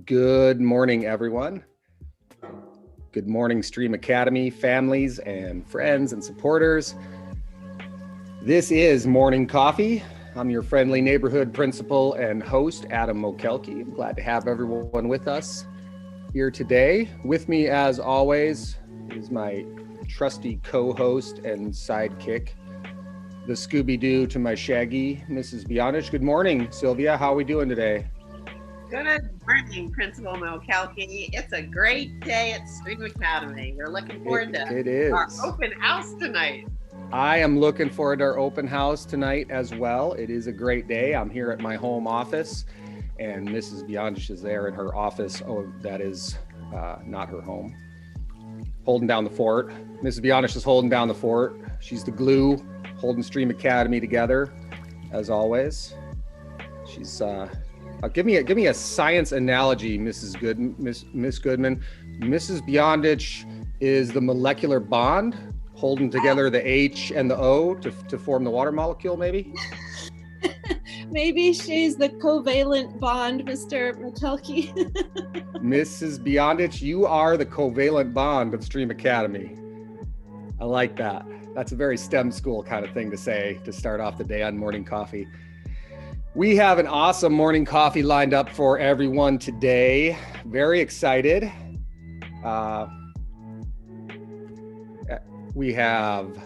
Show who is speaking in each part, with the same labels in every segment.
Speaker 1: Good morning, everyone. Good morning, STrEAM Academy families and friends and supporters. This is Morning Coffee. I'm your friendly neighborhood principal and host, Adam Mokelke. I'm glad to have everyone with us here today. With me, as always, is my trusty co-host and sidekick, the Scooby-Doo to my Shaggy, Mrs. Bionich. Good morning, Sylvia. How are we doing today?
Speaker 2: Good morning, Principal Mokelke. It's a great day at STrEAM Academy. We're looking forward to our open house tonight.
Speaker 1: I am looking forward to our open house tonight as well. It is a great day. I'm here at my home office, and Mrs. Bionich is there in her office. Oh, that is not her home. Holding down the fort. Mrs. Bionich is holding down the fort. She's the glue holding STrEAM Academy together, as always. She's give me a science analogy, Miss Goodman. Mrs. Bionich is the molecular bond holding together the H and the O to form the water molecule, maybe?
Speaker 3: Maybe she's the covalent bond, Mr. Mokelke.
Speaker 1: Mrs. Bionich, you are the covalent bond of STrEAM Academy. I like that. That's a very STEM school kind of thing to say to start off the day on Morning Coffee. We have an awesome morning coffee lined up for everyone today. Very excited. We have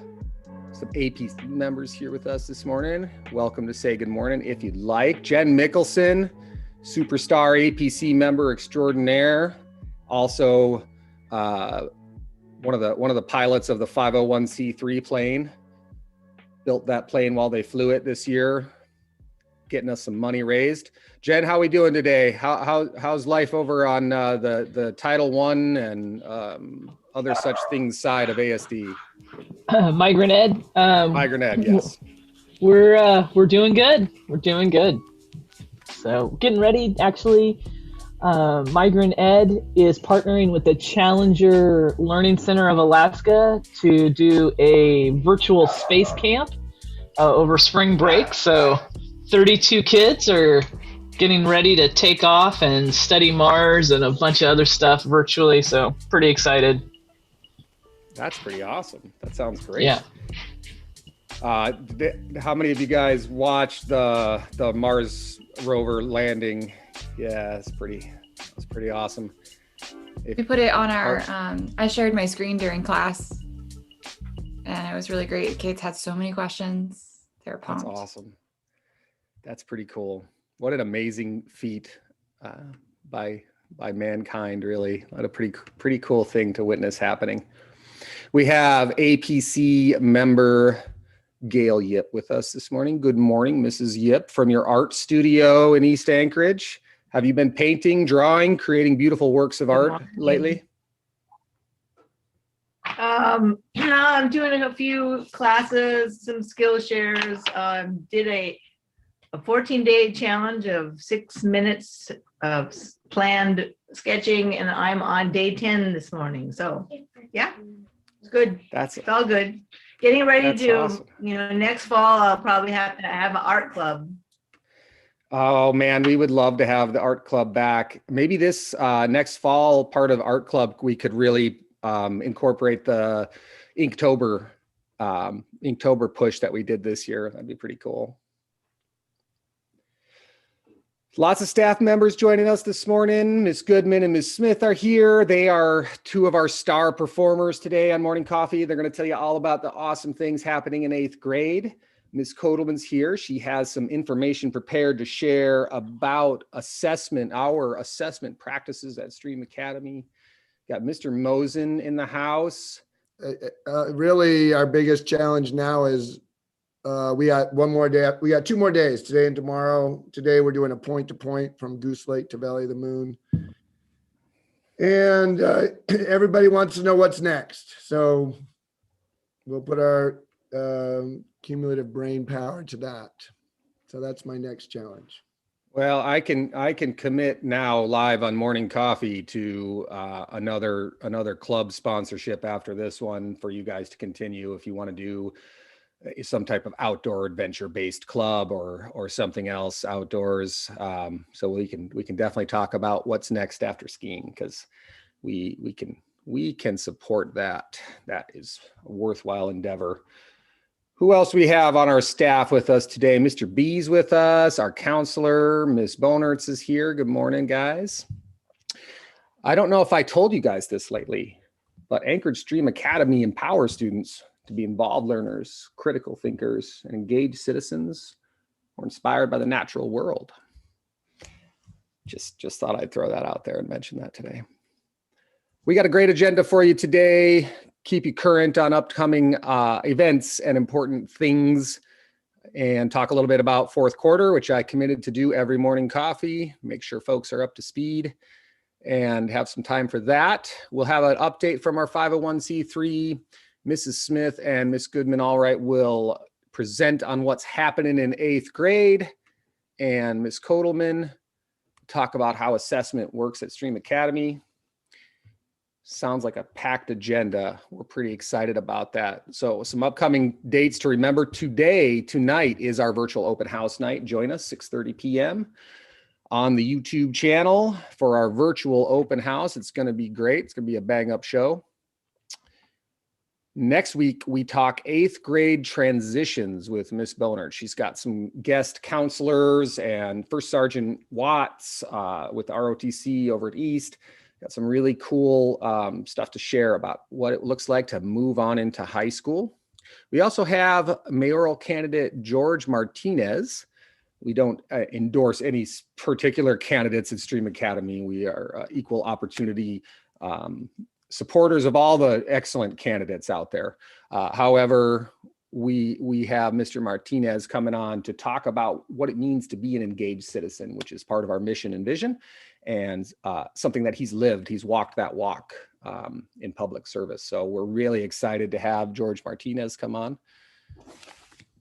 Speaker 1: some APC members here with us this morning. Welcome to say good morning if you'd like. Jen Mickelson, superstar APC member extraordinaire. Also one of the pilots of the 501c3 plane. Built that plane while they flew it this year, getting us some money raised. Jen, how are we doing today? How's life over on the Title I and other such things side of ASD?
Speaker 4: Migrant Ed.
Speaker 1: Migrant Ed, yes.
Speaker 4: We're doing good. We're doing good. So getting ready. Actually, Migrant Ed is partnering with the Challenger Learning Center of Alaska to do a virtual space camp over spring break. So 32 kids are getting ready to take off and study Mars and a bunch of other stuff virtually. So pretty excited.
Speaker 1: That's pretty awesome. That sounds great.
Speaker 4: Yeah.
Speaker 1: How many of you guys watched the Mars rover landing? Yeah, it's pretty awesome.
Speaker 5: We put it on our, I shared my screen during class and it was really great. Kids had so many questions. They were pumped.
Speaker 1: That's awesome. That's pretty cool. What an amazing feat by mankind, really. What a pretty cool thing to witness happening. We have APC member Gail Yip with us this morning. Good morning, Mrs. Yip, from your art studio in East Anchorage. Have you been painting, drawing, creating beautiful works of art lately?
Speaker 6: I'm doing a few classes, some skill shares. Did a 14-day challenge of 6 minutes of planned sketching, and I'm on day 10 this morning. So yeah, it's good. It's all good. Getting ready to, awesome. Next fall, I'll probably have to have an art club.
Speaker 1: Oh man, we would love to have the art club back. Maybe this next fall part of art club, we could really incorporate the Inktober push that we did this year. That'd be pretty cool. Lots of staff members joining us this morning. Ms. Goodman and Ms. Smith are here. They are two of our star performers today on Morning Coffee. They're going to tell you all about the awesome things happening in 8th grade. Ms. Kodelman's here. She has some information prepared to share about our assessment practices at STrEAM Academy. Got Mr. Mosen in the house.
Speaker 7: Really, our biggest challenge now is we got one more day. We got 2 more days, today and tomorrow. Today, we're doing a point-to-point from Goose Lake to Valley of the Moon. And everybody wants to know what's next. So we'll put our cumulative brain power to that. So that's my next challenge.
Speaker 1: Well, I can commit now live on Morning Coffee to another club sponsorship after this one for you guys to continue if you want to do some type of outdoor adventure-based club or something else outdoors. So we can definitely talk about what's next after skiing, because we can support that. That is a worthwhile endeavor. Who else we have on our staff with us today? Mr. B's with us, our counselor, Miss Bonertz is here. Good morning, guys. I don't know if I told you guys this lately, but Anchorage STrEAM Academy empowers students to be involved learners, critical thinkers, and engaged citizens who are inspired by the natural world. Just thought I'd throw that out there and mention that today. We got a great agenda for you today. Keep you current on upcoming events and important things, and talk a little bit about fourth quarter, which I committed to do every morning coffee. Make sure folks are up to speed and have some time for that. We'll have an update from our 501c3. Mrs. Smith and Miss Goodman Allright will present on what's happening in 8th grade, and Miss Kotelman talk about how assessment works at STrEAM Academy. Sounds like a packed agenda. We're pretty excited about that. So some upcoming dates to remember. Tonight is our virtual open house night. Join us 6:30 p.m. on the YouTube channel for our virtual open house. It's going to be great. It's going to be a bang up show. Next week, we talk 8th grade transitions with Miss Bonert. She's got some guest counselors and First Sergeant Watts with the ROTC over at East. Got some really cool stuff to share about what it looks like to move on into high school. We also have mayoral candidate George Martinez. We don't endorse any particular candidates at STrEAM Academy. We are equal opportunity supporters of all the excellent candidates out there. However, we have Mr. Martinez coming on to talk about what it means to be an engaged citizen, which is part of our mission and vision, and something that he's lived. He's walked that walk in public service. So we're really excited to have George Martinez come on.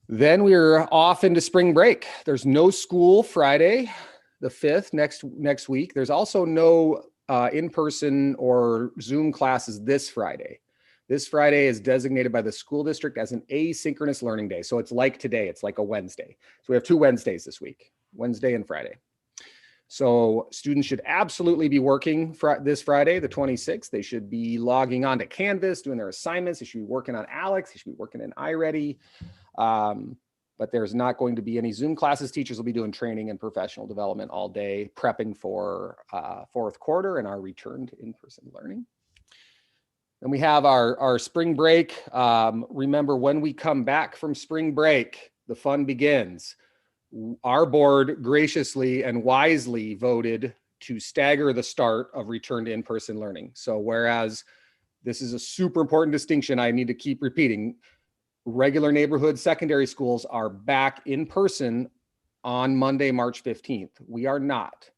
Speaker 1: Then we're off into spring break. There's no school Friday, the 5th, next week. There's also no in-person or Zoom classes this Friday. This Friday is designated by the school district as an asynchronous learning day. So it's like today, it's like a Wednesday. So we have 2 Wednesdays this week, Wednesday and Friday. So students should absolutely be working this Friday, the 26th. They should be logging on to Canvas, doing their assignments. They should be working on Alex. They should be working in iReady. But there's not going to be any Zoom classes. Teachers will be doing training and professional development all day, prepping for fourth quarter and our return to in-person learning. Then we have our spring break. Remember, when we come back from spring break, the fun begins. Our board graciously and wisely voted to stagger the start of return to in-person learning. So whereas this is a super important distinction I need to keep repeating, regular neighborhood secondary schools are back in person on Monday, March 15th. We are not.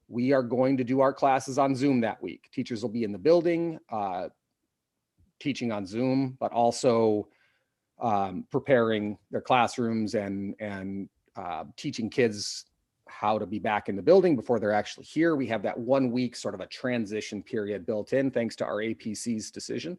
Speaker 1: We are going to do our classes on Zoom that week. Teachers will be in the building, teaching on Zoom, but also preparing their classrooms and teaching kids how to be back in the building before they're actually here. We have that 1 week sort of a transition period built in, thanks to our APC's decision.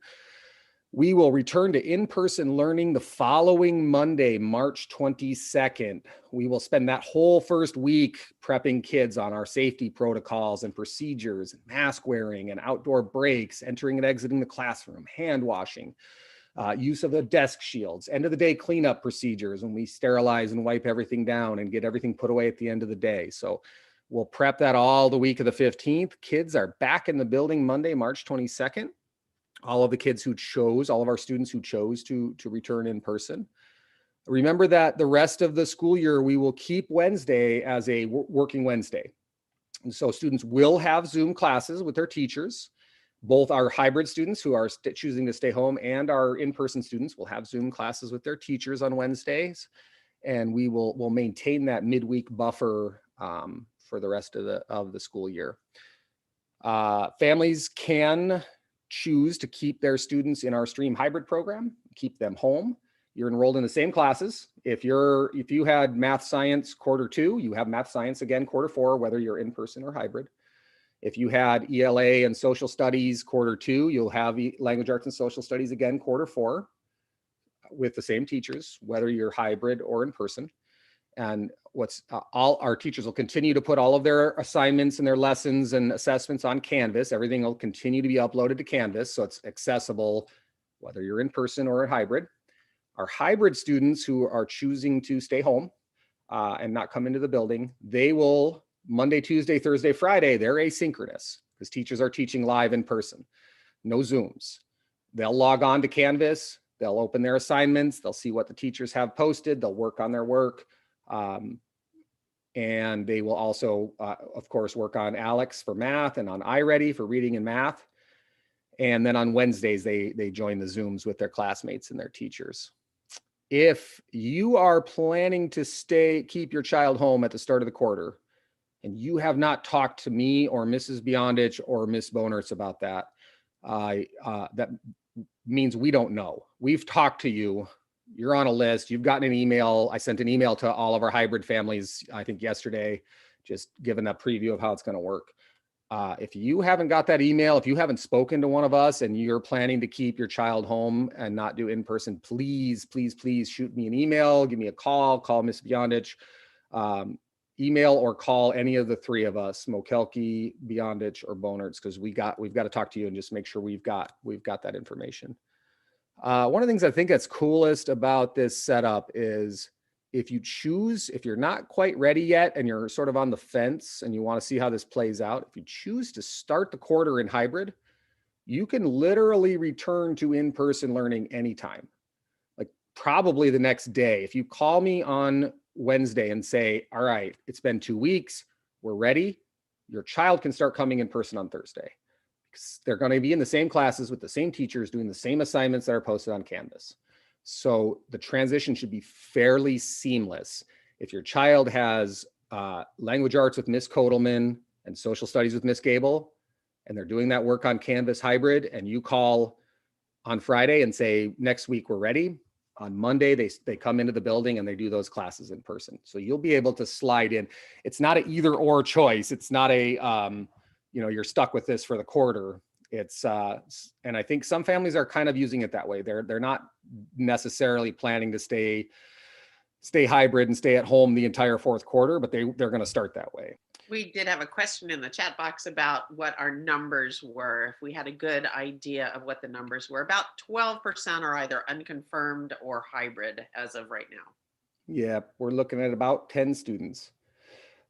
Speaker 1: We will return to in-person learning the following Monday, March 22nd. We will spend that whole first week prepping kids on our safety protocols and procedures, mask wearing and outdoor breaks, entering and exiting the classroom, hand washing, use of the desk shields, end of the day cleanup procedures when we sterilize and wipe everything down and get everything put away at the end of the day. So we'll prep that all the week of the 15th. Kids are back in the building Monday, March 22nd. All of the kids who chose, all of our students who chose to return in person. Remember that the rest of the school year, we will keep Wednesday as a working Wednesday. And so students will have Zoom classes with their teachers. Both our hybrid students who are choosing to stay home and our in-person students will have Zoom classes with their teachers on Wednesdays. And we'll maintain that midweek buffer for the rest of the school year. Families can choose to keep their students in our STrEAM hybrid program, keep them home. You're enrolled in the same classes. If you had math science quarter 2, you have math science again quarter 4, whether you're in person or hybrid. If you had ELA and social studies quarter 2, you'll have language arts and social studies again quarter 4. with the same teachers, whether you're hybrid or in person. And all our teachers will continue to put all of their assignments and their lessons and assessments on Canvas. Everything will continue to be uploaded to Canvas, so it's accessible whether you're in person or a hybrid. Our hybrid students who are choosing to stay home and not come into the building, they will Monday, Tuesday, Thursday, Friday, they're asynchronous because teachers are teaching live in person, no Zooms. They'll log on to Canvas, they'll open their assignments, they'll see what the teachers have posted, they'll work on their work. And they will also, of course, work on Alex for math and on iReady for reading and math. And then on Wednesdays, they join the Zooms with their classmates and their teachers. If you are planning to keep your child home at the start of the quarter, and you have not talked to me or Mrs. Beyondich or Miss Bonerts about that, that means we don't know. We've talked to you. You're on a list. You've gotten an email. I sent an email to all of our hybrid families, I think yesterday, just giving a preview of how it's going to work. If you haven't got that email, if you haven't spoken to one of us and you're planning to keep your child home and not do in-person, please, please, please shoot me an email, give me a call Miss Beyondich, email or call any of the three of us, Mokelke, Beyondich, or Bonerts, because we've got to talk to you and just make sure we've got that information. One of the things I think that's coolest about this setup is if you're not quite ready yet and you're sort of on the fence and you want to see how this plays out, if you choose to start the quarter in hybrid, you can literally return to in-person learning anytime, like probably the next day. If you call me on Wednesday and say, all right, it's been 2 weeks, we're ready, your child can start coming in person on Thursday. They're going to be in the same classes with the same teachers doing the same assignments that are posted on Canvas. So the transition should be fairly seamless. If your child has language arts with Miss Kodelman and social studies with Miss Gable, and they're doing that work on Canvas hybrid, and you call on Friday and say, next week we're ready, on Monday they come into the building and they do those classes in person. So you'll be able to slide in. It's not an either or choice. It's not a, you're stuck with this for the quarter. It's and I think some families are kind of using it that way. They're not necessarily planning to stay hybrid and stay at home the entire fourth quarter, but they're going to start that way.
Speaker 2: We did have a question in the chat box about what our numbers were. If we had a good idea of what the numbers were, about 12% are either unconfirmed or hybrid as of right now.
Speaker 1: Yeah, we're looking at about 10 students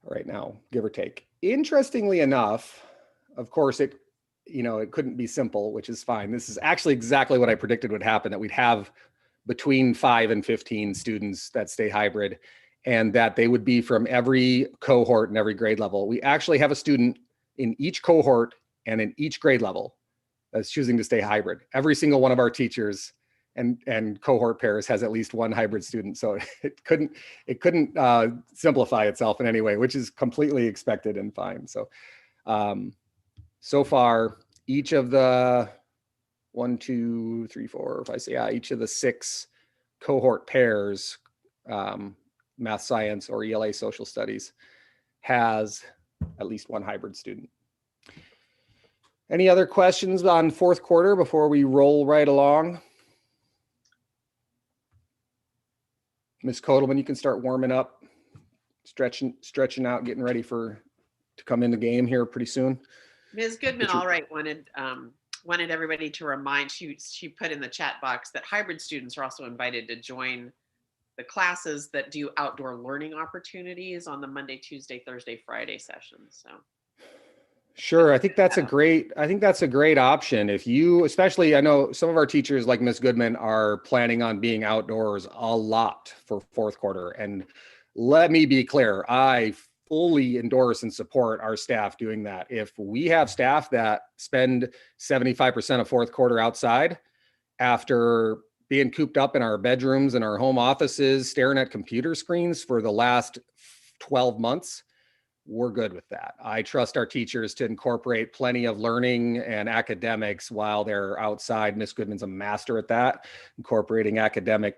Speaker 1: right now, give or take. Interestingly enough, of course, it couldn't be simple, which is fine. This is actually exactly what I predicted would happen, that we'd have between 5 and 15 students that stay hybrid, and that they would be from every cohort and every grade level. We actually have a student in each cohort and in each grade level that's choosing to stay hybrid. Every single one of our teachers and cohort pairs has at least one hybrid student. So it couldn't simplify itself in any way, which is completely expected and fine. So, so far, each of the each of the 6 cohort pairs, math, science, or ELA social studies, has at least one hybrid student. Any other questions on fourth quarter before we roll right along? Ms. Kodelman, you can start warming up, stretching out, getting ready to come in the game here pretty soon.
Speaker 2: Ms. Goodman, all right, wanted everybody to remind, she put in the chat box that hybrid students are also invited to join the classes that do outdoor learning opportunities on the Monday, Tuesday, Thursday, Friday sessions. So
Speaker 1: sure, I think that's a great option. If you, especially, I know some of our teachers like Ms. Goodman are planning on being outdoors a lot for fourth quarter. And let me be clear, I fully endorse and support our staff doing that. If we have staff that spend 75% of fourth quarter outside after being cooped up in our bedrooms and our home offices, staring at computer screens for the last 12 months, we're good with that. I trust our teachers to incorporate plenty of learning and academics while they're outside. Ms. Goodman's a master at that, incorporating academic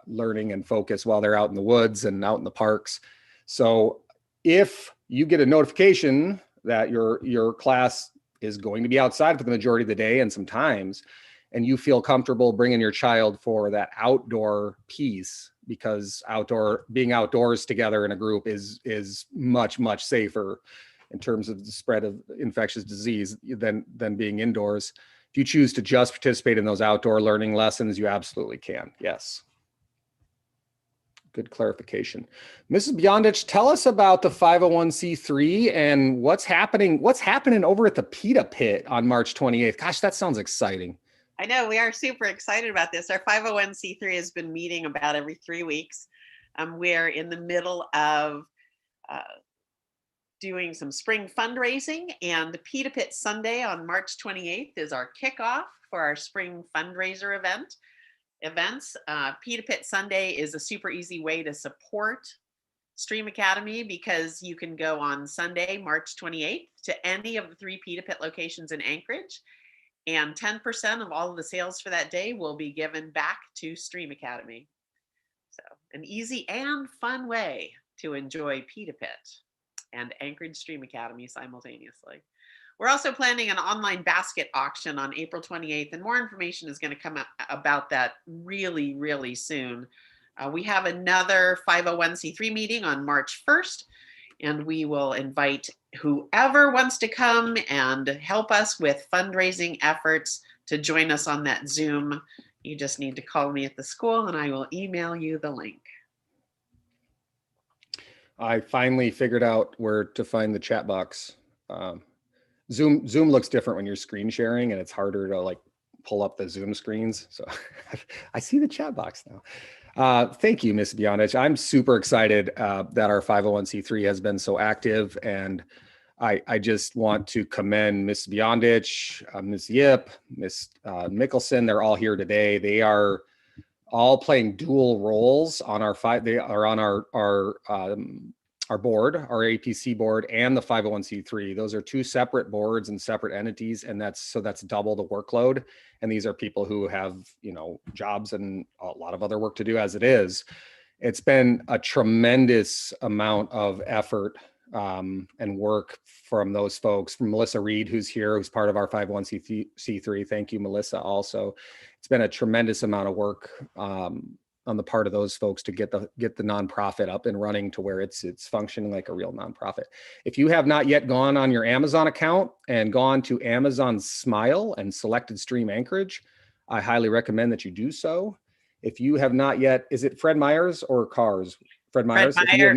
Speaker 1: learning and focus while they're out in the woods and out in the parks. So if you get a notification that your class is going to be outside for the majority of the day and sometimes, and you feel comfortable bringing your child for that outdoor piece, because being outdoors together in a group is much, much safer in terms of the spread of infectious disease than being indoors. If you choose to just participate in those outdoor learning lessons, you absolutely can. Yes. Good clarification. Mrs. Beyondich, tell us about the 501c3 and what's happening over at the Pita Pit on March 28th. Gosh, that sounds exciting.
Speaker 2: I know, we are super excited about this. Our 501c3 has been meeting about every 3 weeks. We're in the middle of doing some spring fundraising, and the Pita Pit Sunday on March 28th is our kickoff for our spring fundraiser events. Pita Pit Sunday is a super easy way to support STrEAM Academy, because you can go on Sunday, March 28th, to any of the 3 Pita Pit locations in Anchorage, and 10% of all of the sales for that day will be given back to STrEAM Academy. So an easy and fun way to enjoy Pita Pit and Anchorage STrEAM Academy simultaneously. We're also planning an online basket auction on April 28th, and more information is going to come out about that really, really soon. We have another 501c3 meeting on March 1st, and we will invite whoever wants to come and help us with fundraising efforts to join us on that Zoom. You just need to call me at the school and I will email you the link.
Speaker 1: I finally figured out where to find the chat box. Zoom looks different when you're screen sharing, and it's harder to like pull up the Zoom screens. So I see the chat box now. Thank you, Ms. Beyondich. I'm super excited that our 501c3 has been so active, and I just want to commend Ms. Beyondich, Ms. Yip, Ms. Mickelson. They're all here today. They are all playing dual roles on they are on our board, our APC board, and the 501c3. Those are 2 separate boards and separate entities, and that's double the workload. And these are people who have, jobs and a lot of other work to do as it is. It's been a tremendous amount of effort and work from those folks, from Melissa Reed, who's here, who's part of our 501c3. Thank you, Melissa. Also, it's been a tremendous amount of work on the part of those folks to get the nonprofit up and running to where it's functioning like a real nonprofit. If you have not yet gone on your Amazon account and gone to Amazon Smile and selected STrEAM Anchorage, I highly recommend that you do so. If you have not yet, is it Fred Meyers or Cars? Fred Meyers. If you have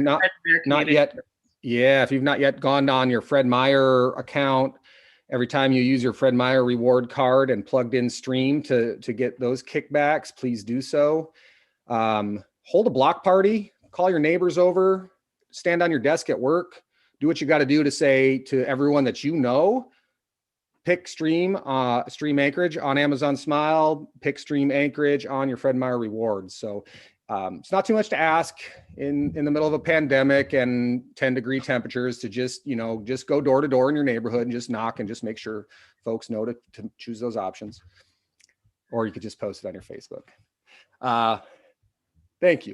Speaker 1: not yet, yeah, if you've not yet gone on your Fred Meyer account, every time you use your Fred Meyer reward card and plugged in STrEAM to get those kickbacks, please do so. Hold a block party, call your neighbors over, stand on your desk at work, do what you got to do to say to everyone that pick STrEAM Anchorage on Amazon Smile, pick STrEAM Anchorage on your Fred Meyer rewards. So it's not too much to ask in the middle of a pandemic and 10-degree temperatures to just go door to door in your neighborhood and just knock and just make sure folks know to choose those options. Or you could just post it on your Facebook. Thank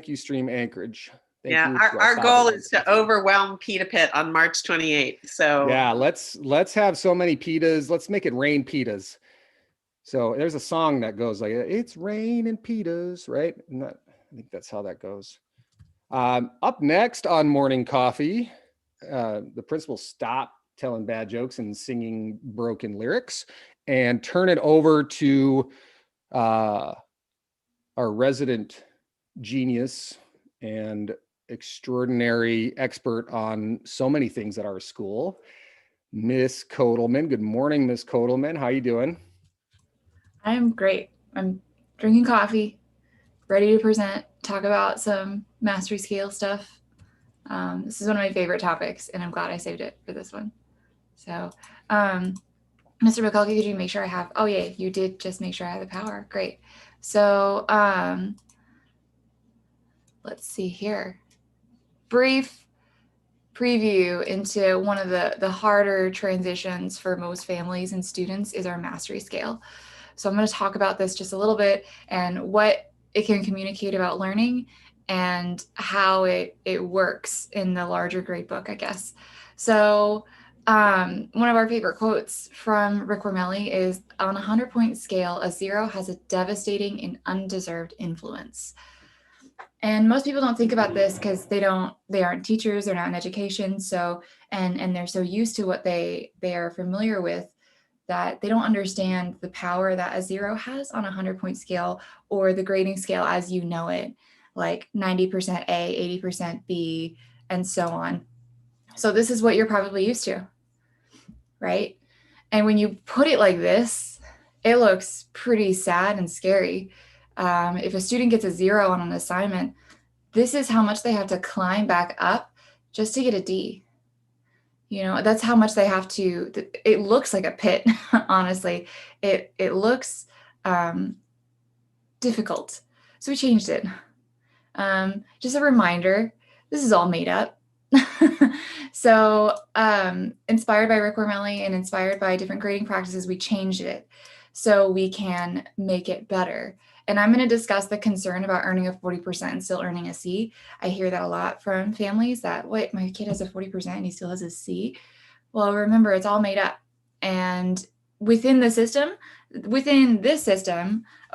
Speaker 1: you, STrEAM Anchorage.
Speaker 2: Our goal is to overwhelm Pita Pit on March 28th. So
Speaker 1: yeah, let's have so many pitas. Let's make it rain pitas. So there's a song that goes like, "It's raining pitas," right? I think that's how that goes. Up next on Morning Coffee, the principal stopped telling bad jokes and singing broken lyrics and turn it over to our resident genius and extraordinary expert on so many things at our school, Miss Kotelman. Good morning, Miss Kotelman. How you doing?
Speaker 5: I'm great. I'm drinking coffee, ready to present, talk about some mastery scale stuff. This is one of my favorite topics, and I'm glad I saved it for this one. So, Mr. McCulkey, could you make sure I have, oh yeah, you did just make sure I have the power. Great. So, let's see here. Brief preview into one of the harder transitions for most families and students is our mastery scale. So I'm going to talk about this just a little bit and what it can communicate about learning and how it works in the larger grade book, I guess. So One of our favorite quotes from Rick Wormelli is, on a 100-point scale, a 0 has a devastating and undeserved influence. And most people don't think about this because they aren't teachers, they're not in education. So, and they're so used to what they are familiar with that they don't understand the power that a 0 has on a 100-point scale, or the grading scale as you know it, like 90% A, 80% B, and so on. So this is what you're probably used to, right? And when you put it like this, it looks pretty sad and scary. If a student gets a 0 on an assignment, this is how much they have to climb back up just to get a D. You know, that's how much they have to, it looks like a pit, honestly. It looks difficult. So we changed it. Just a reminder, this is all made up. So inspired by Rick Wormelli and inspired by different grading practices, we changed it so we can make it better. And I'm going to discuss the concern about earning a 40% and still earning a C. I hear that a lot from families that, wait, my kid has a 40% and he still has a C. Well, remember, it's all made up. And within this system, a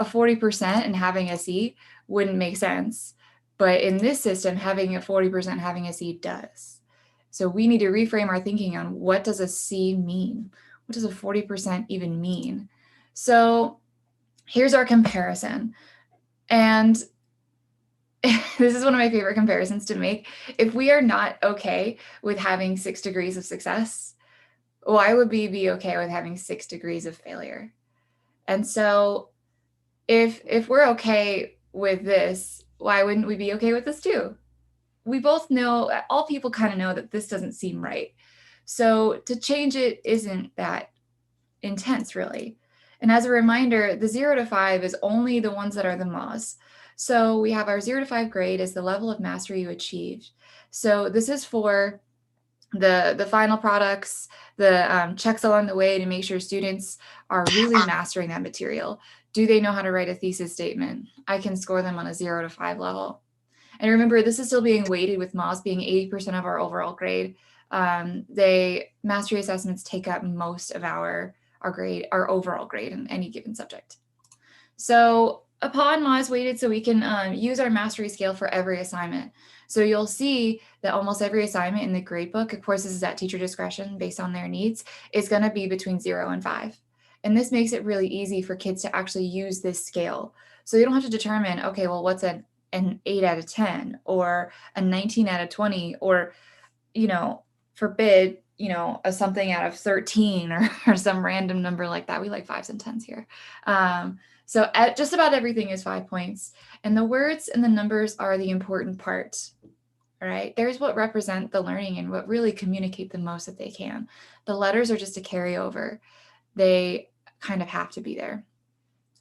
Speaker 5: 40% and having a C wouldn't make sense. But in this system, having a 40% having a C does. So we need to reframe our thinking on, what does a C mean? What does a 40% even mean? So here's our comparison. And this is one of my favorite comparisons to make. If we are not okay with having 6 degrees of success, why would we be okay with having 6 degrees of failure? And so if we're okay with this, why wouldn't we be okay with this too? We both know, all people kind of know that this doesn't seem right. So to change it isn't that intense, really. And as a reminder, the 0 to 5 is only the ones that are the MAWs. So we have our 0 to 5 grade is the level of mastery you achieved. So this is for the final products, the checks along the way to make sure students are really mastering that material. Do they know how to write a thesis statement? I can score them on a 0 to 5 level. And remember, this is still being weighted with MAWs being 80% of our overall grade. Mastery assessments take up most of our grade, our overall grade in any given subject. So upon MAWs weighted, so we can use our mastery scale for every assignment. So you'll see that almost every assignment in the grade book, of course, this is at teacher discretion based on their needs, is going to be between 0 and 5. And this makes it really easy for kids to actually use this scale. So they don't have to determine, okay, well, what's an 8 out of 10 or a 19 out of 20, or, forbid, a something out of 13 or some random number like that. We like 5s and 10s here. So just about everything is 5 points. And the words and the numbers are the important part. All right. There's what represent the learning and what really communicate the most that they can. The letters are just a carryover. They kind of have to be there.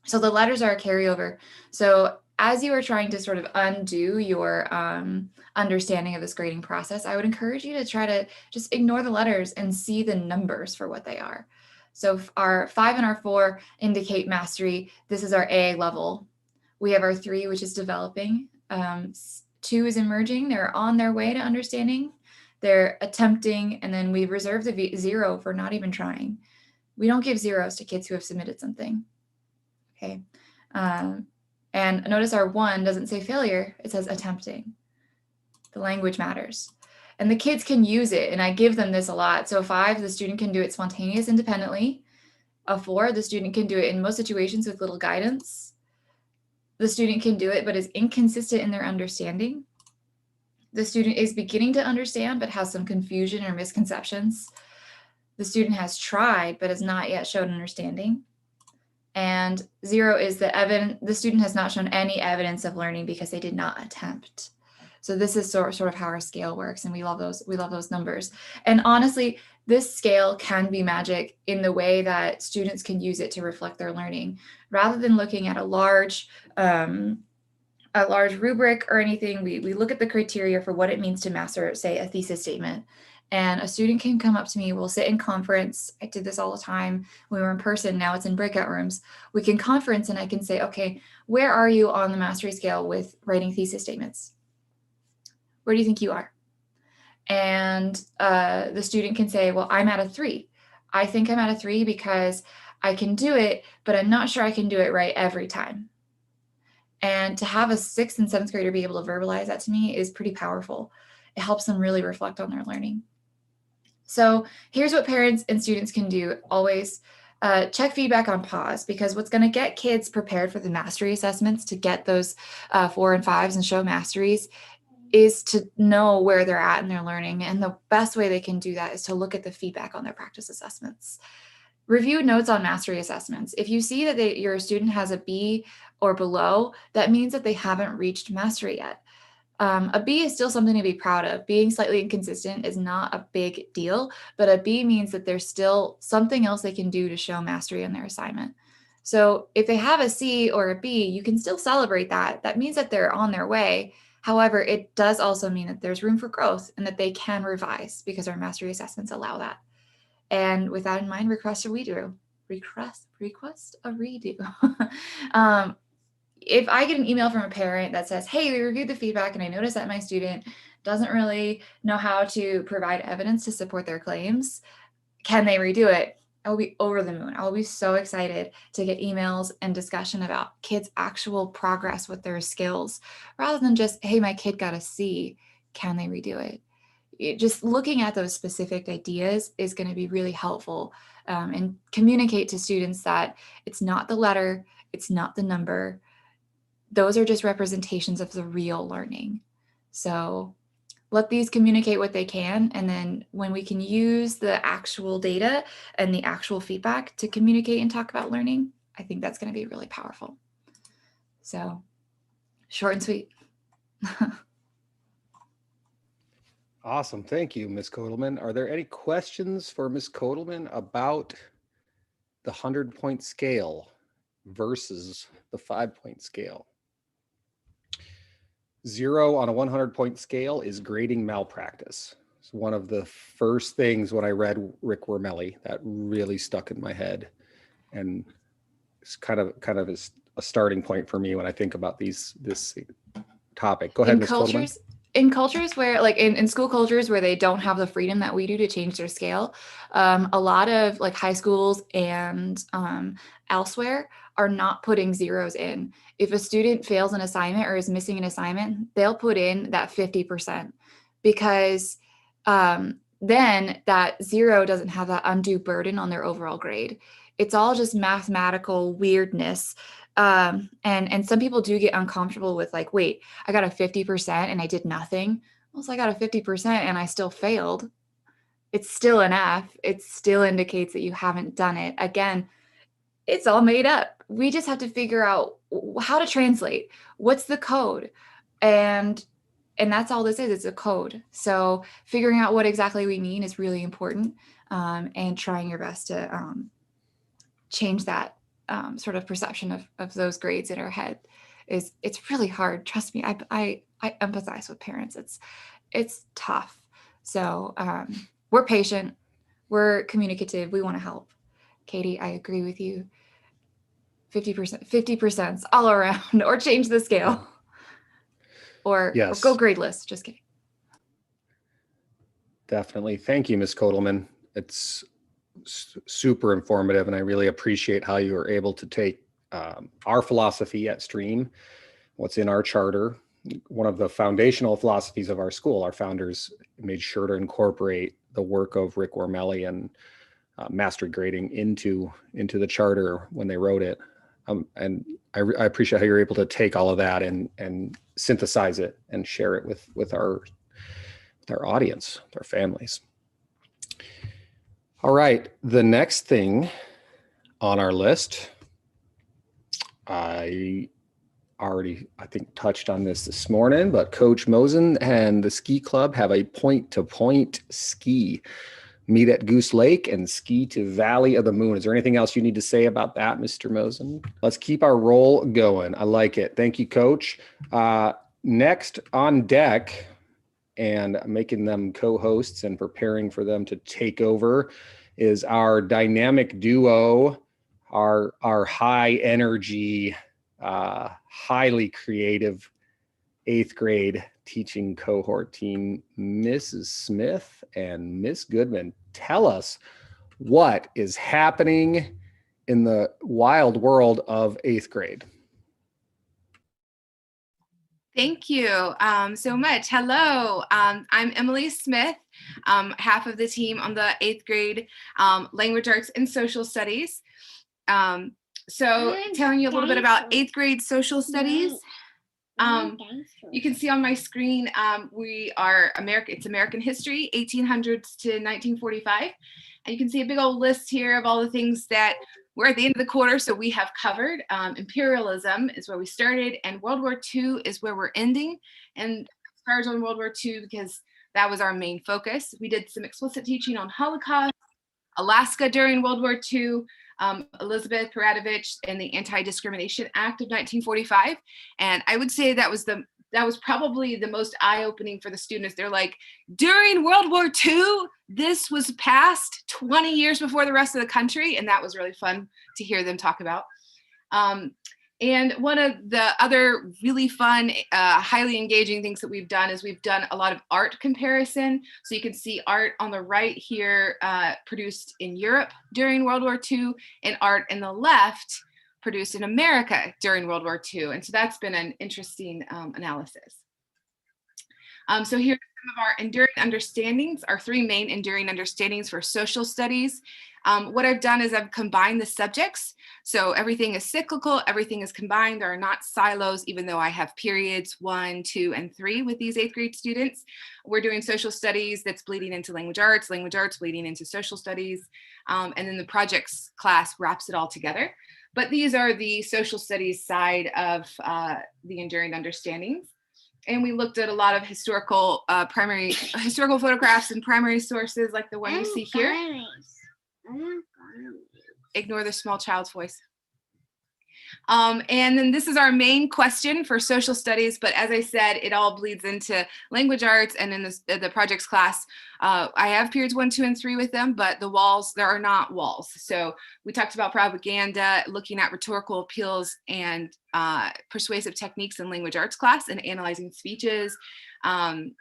Speaker 5: So the letters are a carryover. So as you are trying to sort of undo your understanding of this grading process, I would encourage you to try to just ignore the letters and see the numbers for what they are. So our 5 and our 4 indicate mastery. This is our AA level. We have our 3, which is developing. 2 is emerging. They're on their way to understanding. They're attempting. And then we reserve the 0 for not even trying. We don't give 0s to kids who have submitted something. Okay. And notice our 1 doesn't say failure. It says attempting. The language matters. And the kids can use it. And I give them this a lot. So 5, the student can do it spontaneous independently. A 4, the student can do it in most situations with little guidance. The student can do it, but is inconsistent in their understanding. The student is beginning to understand, but has some confusion or misconceptions. The student has tried, but has not yet shown understanding. And 0 is the student has not shown any evidence of learning because they did not attempt. So this is sort of how our scale works, and we love those numbers. And honestly, this scale can be magic in the way that students can use it to reflect their learning, rather than looking at a large rubric or anything. We look at the criteria for what it means to master, say, a thesis statement. And a student can come up to me, we'll sit in conference. I did this all the time when we were in person. Now it's in breakout rooms. We can conference and I can say, okay, where are you on the mastery scale with writing thesis statements? Where do you think you are? And the student can say, well, I'm at a 3. I think I'm at a 3 because I can do it, but I'm not sure I can do it right every time. And to have a 6th and 7th grader be able to verbalize that to me is pretty powerful. It helps them really reflect on their learning. So here's what parents and students can do. Always check feedback on pause, because what's going to get kids prepared for the mastery assessments to get those 4 and 5s and show masteries is to know where they're at in their learning. And the best way they can do that is to look at the feedback on their practice assessments. Review notes on mastery assessments. If you see that your student has a B or below, that means that they haven't reached mastery yet. A B is still something to be proud of. Being slightly inconsistent is not a big deal, but a B means that there's still something else they can do to show mastery in their assignment. So if they have a C or a B, you can still celebrate that. That means that they're on their way. However, it does also mean that there's room for growth and that they can revise, because our mastery assessments allow that. And with that in mind, request a redo. If I get an email from a parent that says, hey, we reviewed the feedback and I noticed that my student doesn't really know how to provide evidence to support their claims, can they redo it? I will be over the moon. I will be so excited to get emails and discussion about kids' actual progress with their skills, rather than just, hey, my kid got a C, can they redo it? Just looking at those specific ideas is going to be really helpful, and communicate to students that it's not the letter, it's not the number. Those are just representations of the real learning. So let these communicate what they can. And then when we can use the actual data and the actual feedback to communicate and talk about learning, I think that's going to be really powerful. So short and sweet.
Speaker 1: Awesome. Thank you, Ms. Kotelman. Are there any questions for Ms. Kotelman about the 100-point scale versus the 5-point scale? 0 on a 100-point scale is grading malpractice. It's one of the first things when I read Rick Wormelli that really stuck in my head, and it's kind of a starting point for me when I think about this topic. Go ahead, Ms. Kotelman.
Speaker 5: In cultures where, like in school cultures where they don't have the freedom that we do to change their scale, a lot of like high schools and elsewhere are not putting zeros in. If a student fails an assignment or is missing an assignment, they'll put in that 50%, because then that 0 doesn't have that undue burden on their overall grade. It's all just mathematical weirdness. And some people do get uncomfortable with like, wait, I got a 50% and I did nothing. Well, so I got a 50% and I still failed. It's still an F. It still indicates that you haven't done it. Again, it's all made up. We just have to figure out how to translate. What's the code? And that's all this is. It's a code. So figuring out what exactly we mean is really important, and trying your best to change that sort of perception of those grades in our head it's really hard. Trust me, I empathize with parents. It's tough. So we're patient, we're communicative, we want to help. Katie, I agree with you. 50% all around, or change the scale, or go gradeless. Just kidding.
Speaker 1: Definitely. Thank you, Ms. Kotelman. It's super informative, and I really appreciate how you are able to take our philosophy at STrEaM, what's in our charter, one of the foundational philosophies of our school. Our founders made sure to incorporate the work of Rick Wormelli and mastery grading into the charter when they wrote it. And I appreciate how you're able to take all of that and synthesize it and share it with our audience, with our families. All right, the next thing on our list, I think touched on this morning, but Coach Mosen and the ski club have a point-to-point ski. Meet at Goose Lake and ski to Valley of the Moon. Is there anything else you need to say about that, Mr. Mosen? Let's keep our roll going. I like it. Thank you, Coach. Next on deck, and making them co-hosts and preparing for them to take over, is our dynamic duo, our high energy, highly creative 8th grade teaching cohort team, Mrs. Smith and Miss Goodman. Tell us what is happening in the wild world of 8th grade.
Speaker 8: Thank you so much. Hello, I'm Emily Smith, half of the team on the 8th grade language arts and social studies. So telling you a little bit about 8th grade social studies. You can see on my screen, it's American history, 1800s to 1945. And you can see a big old list here of all the things that we're at the end of the quarter, so we have covered. Imperialism is where we started, and World War II is where we're ending. And stars on World War II because that was our main focus. We did some explicit teaching on Holocaust, Alaska during World War II, Elizabeth Peradovich and the Anti-Discrimination Act of 1945. And I would say that was probably the most eye-opening for the students. They're like, during World War II, this was passed 20 years before the rest of the country. And that was really fun to hear them talk about. And one of the other really fun, highly engaging things that we've done is we've done a lot of art comparison. So you can see art on the right here, produced in Europe during World War II, and art in the left produced in America during World War II. And so that's been an interesting analysis. So here are some of our enduring understandings, our 3 main enduring understandings for social studies. What I've done is I've combined the subjects. So everything is cyclical, everything is combined. There are not silos, even though I have periods 1, 2, and 3 with these 8th grade students. We're doing social studies that's bleeding into language arts bleeding into social studies. And then the projects class wraps it all together. But these are the social studies side of the enduring understandings. And we looked at a lot of historical photographs and primary sources like the one you see here. Ignore the small child's voice. And then this is our main question for social studies, but as I said, it all bleeds into language arts, and in the projects class, I have periods 1, 2, and 3 with them, but the walls, there are not walls. So we talked about propaganda, looking at rhetorical appeals and persuasive techniques in language arts class, and analyzing speeches and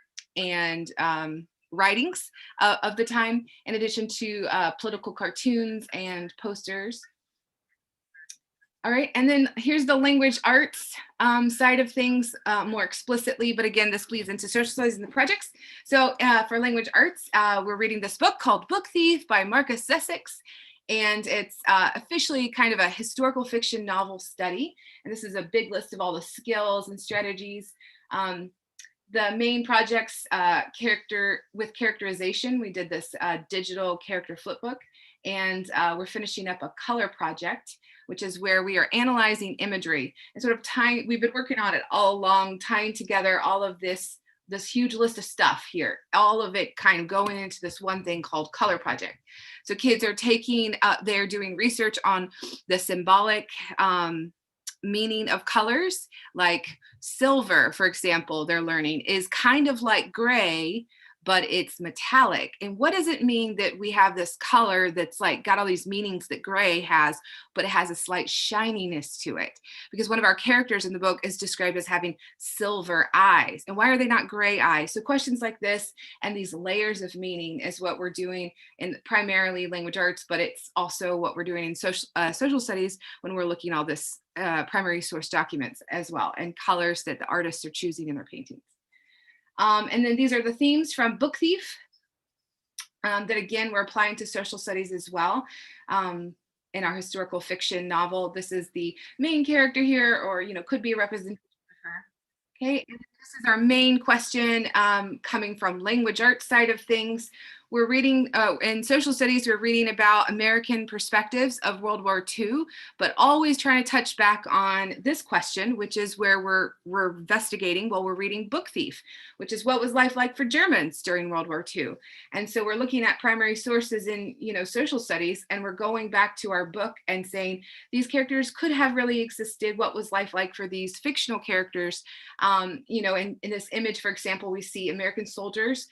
Speaker 8: writings of the time, in addition to political cartoons and posters. All right, and then here's the language arts side of things more explicitly, but again, this bleeds into social studies and the projects. So for language arts, we're reading this book called Book Thief by Marcus Sussex, and it's officially kind of a historical fiction novel study. And this is a big list of all the skills and strategies. The main projects, with characterization, we did this digital character flipbook, and we're finishing up a color project, which is where we are analyzing imagery and sort of tying, we've been working on it all along, tying together all of this huge list of stuff here, all of it kind of going into this one thing called color project. So kids are they're doing research on the symbolic meaning of colors, like silver, for example, they're learning is kind of like gray, but it's metallic. And what does it mean that we have this color that's like got all these meanings that gray has, but it has a slight shininess to it? Because one of our characters in the book is described as having silver eyes. And why are they not gray eyes? So questions like this and these layers of meaning is what we're doing in primarily language arts, but it's also what we're doing in social studies when we're looking at all this primary source documents as well, and colors that the artists are choosing in their paintings. And then these are the themes from Book Thief that again, we're applying to social studies as well. In our historical fiction novel, this is the main character here, or, could be a representation of her. Okay, and this is our main question coming from language arts side of things. We're reading, in social studies, we're reading about American perspectives of World War II, but always trying to touch back on this question, which is where we're investigating while we're reading Book Thief, which is what was life like for Germans during World War II. And so we're looking at primary sources in, social studies, and we're going back to our book and saying, these characters could have really existed. What was life like for these fictional characters? In this image, for example, we see American soldiers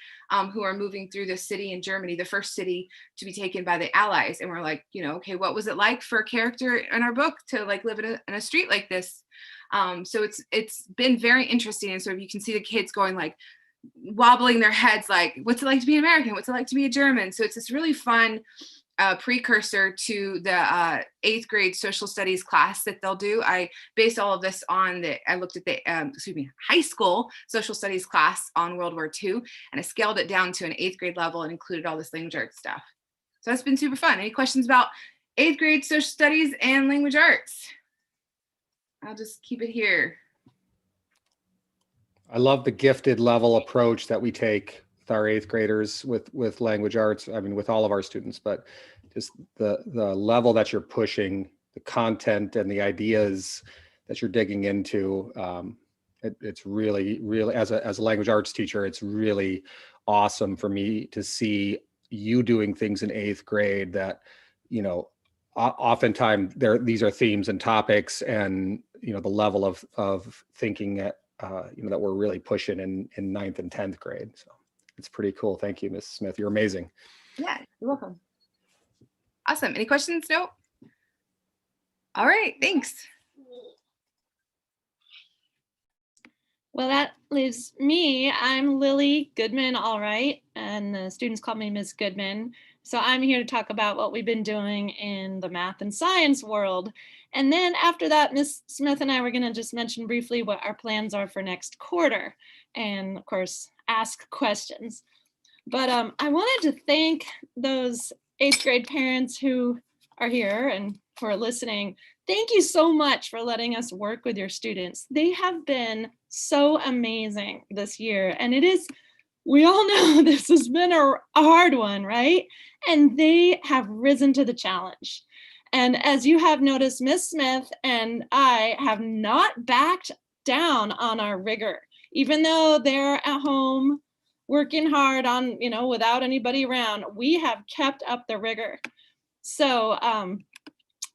Speaker 8: who are moving through the city in Germany, the first city to be taken by the Allies. And we're like, okay, what was it like for a character in our book to live in a street like this? So it's been very interesting. And so you can see the kids going like wobbling their heads like, what's it like to be an American? What's it like to be a German? So it's this really fun precursor to the 8th grade social studies class that they'll do. I based all of this on I looked at the, high school social studies class on World War II, and I scaled it down to an 8th grade level and included all this language arts stuff. So that's been super fun. Any questions about 8th grade social studies and language arts? I'll just keep it here.
Speaker 1: I love the gifted level approach that we take with our 8th graders with language arts. I mean, with all of our students, but just the level that you're pushing, the content and the ideas that you're digging into. It's really, really, as a language arts teacher, it's really awesome for me to see you doing things in 8th grade that, you know, oftentimes these are themes and topics, and, you know, the level of thinking at, you know, that we're really pushing in 9th and 10th grade. So it's pretty cool. Thank you, Ms. Smith. You're amazing.
Speaker 8: Yeah, you're welcome. Awesome. Any questions? No? All right, thanks.
Speaker 3: Well, that leaves me. I'm Lily Goodman, all right, and the students call me Miss Goodman. So I'm here to talk about what we've been doing in the math and science world. And then after that, Miss Smith and I were going to just mention briefly what our plans are for next quarter, and of course, ask questions. But I wanted to thank those 8th grade parents who are here and who are listening. Thank you so much for letting us work with your students. They have been so amazing this year. And it is, we all know this has been a hard one, right? And they have risen to the challenge. And as you have noticed, Miss Smith and I have not backed down on our rigor, even though they're at home working hard on, you know, without anybody around, we have kept up the rigor. So I'm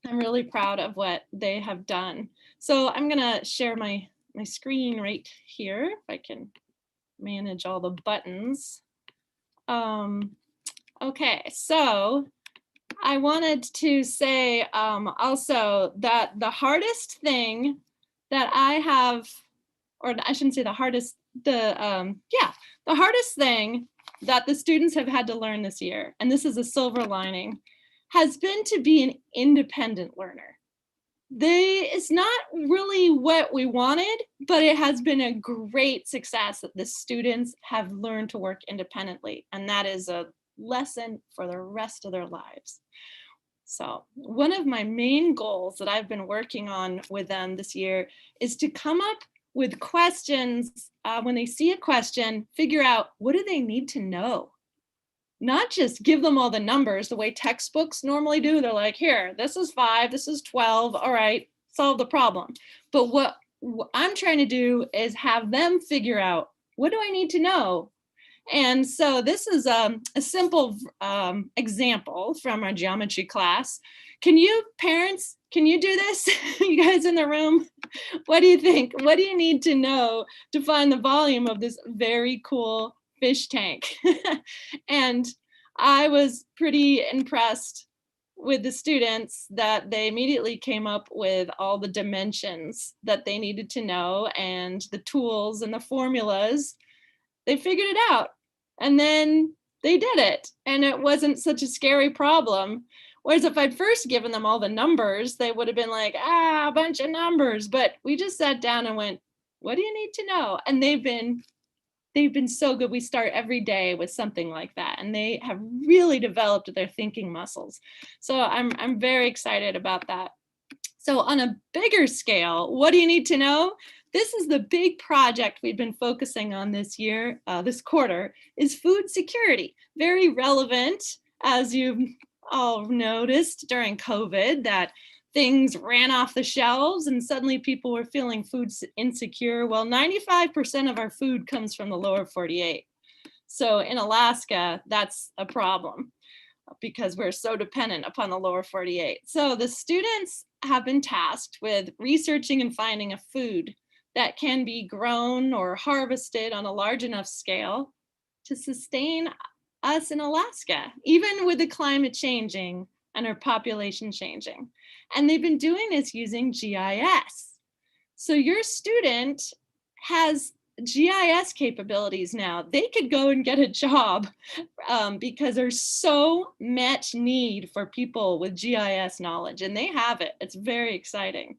Speaker 3: really proud of what they have done. So I'm gonna share my screen right here, if I can manage all the buttons. Okay, so I wanted to say also that the hardest thing that I have, or I shouldn't say the hardest, the hardest thing that the students have had to learn this year, and this is a silver lining, has been to be an independent learner. It's not really what we wanted, but it has been a great success that the students have learned to work independently, and that is a lesson for the rest of their lives. So one of my main goals that I've been working on with them this year is to come up with questions. When they see a question, figure out, what do they need to know? Not just give them all the numbers the way textbooks normally do. They're like, here, this is 5, this is 12, all right, solve the problem. But what I'm trying to do is have them figure out, what do I need to know? And so this is a simple example from our geometry class. Can you, parents, can you do this? You guys in the room, what do you think? What do you need to know to find the volume of this very cool fish tank? And I was pretty impressed with the students that they immediately came up with all the dimensions that they needed to know and the tools and the formulas. They figured it out, and then they did it, and it wasn't such a scary problem. Whereas if I'd first given them all the numbers, they would have been like, a bunch of numbers. But we just sat down and went, what do you need to know? And they've been so good. We start every day with something like that, and they have really developed their thinking muscles. So I'm very excited about that. So on a bigger scale, what do you need to know? This is the big project we've been focusing on this year, this quarter, is food security. Very relevant, as you've all noticed during COVID, that things ran off the shelves and suddenly people were feeling food insecure. Well, 95% of our food comes from the lower 48. So in Alaska, that's a problem because we're so dependent upon the lower 48. So the students have been tasked with researching and finding a food that can be grown or harvested on a large enough scale to sustain us in Alaska, even with the climate changing and our population changing. And they've been doing this using GIS. So your student has GIS capabilities now. They could go and get a job because there's so much need for people with GIS knowledge, and they have it. It's very exciting.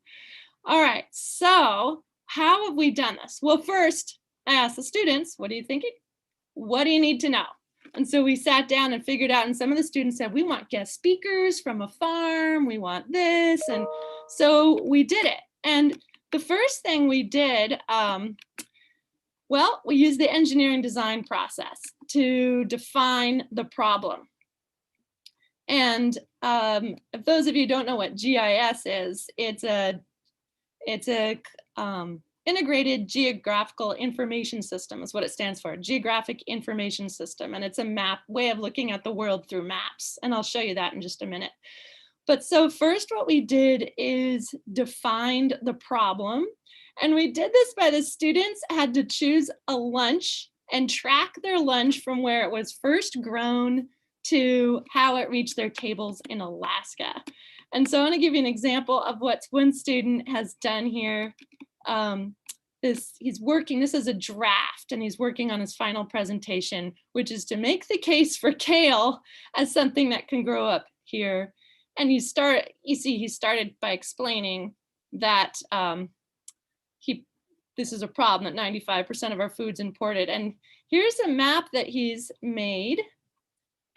Speaker 3: All right, so how have we done this? Well, first, I asked the students, what are you thinking? What do you need to know? And so we sat down and figured out, and some of the students said, we want guest speakers from a farm, we want this. And so we did it. And the first thing we did, well, we used the engineering design process to define the problem. And if those of you don't know what GIS is, it's a integrated geographical information system is what it stands for, geographic information system. And it's a map way of looking at the world through maps. And I'll show you that in just a minute. But so first what we did is defined the problem. And we did this by the students had to choose a lunch and track their lunch from where it was first grown to how it reached their tables in Alaska. And so I want to give you an example of what one student has done here. He's working, this is a draft, and he's working on his final presentation, which is to make the case for kale as something that can grow up here. And he started by explaining that this is a problem, that 95% of our food's imported. And here's a map that he's made.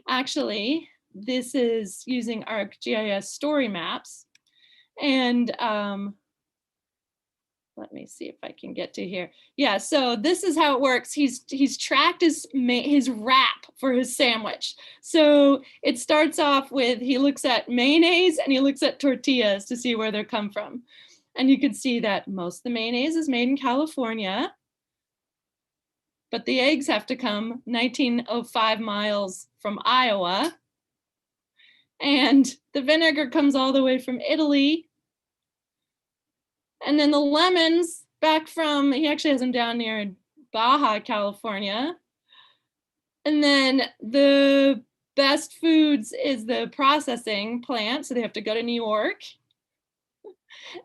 Speaker 3: Actually, this is using ArcGIS story maps. And let me see if I can get to here. Yeah, so this is how it works. He's tracked his wrap for his sandwich. So it starts off with, he looks at mayonnaise and he looks at tortillas to see where they come from. And you can see that most of the mayonnaise is made in California, but the eggs have to come 1905 miles from Iowa. And the vinegar comes all the way from Italy. And then the lemons back from, he actually has them down near Baja, California. And then the best foods is the processing plant. So they have to go to New York.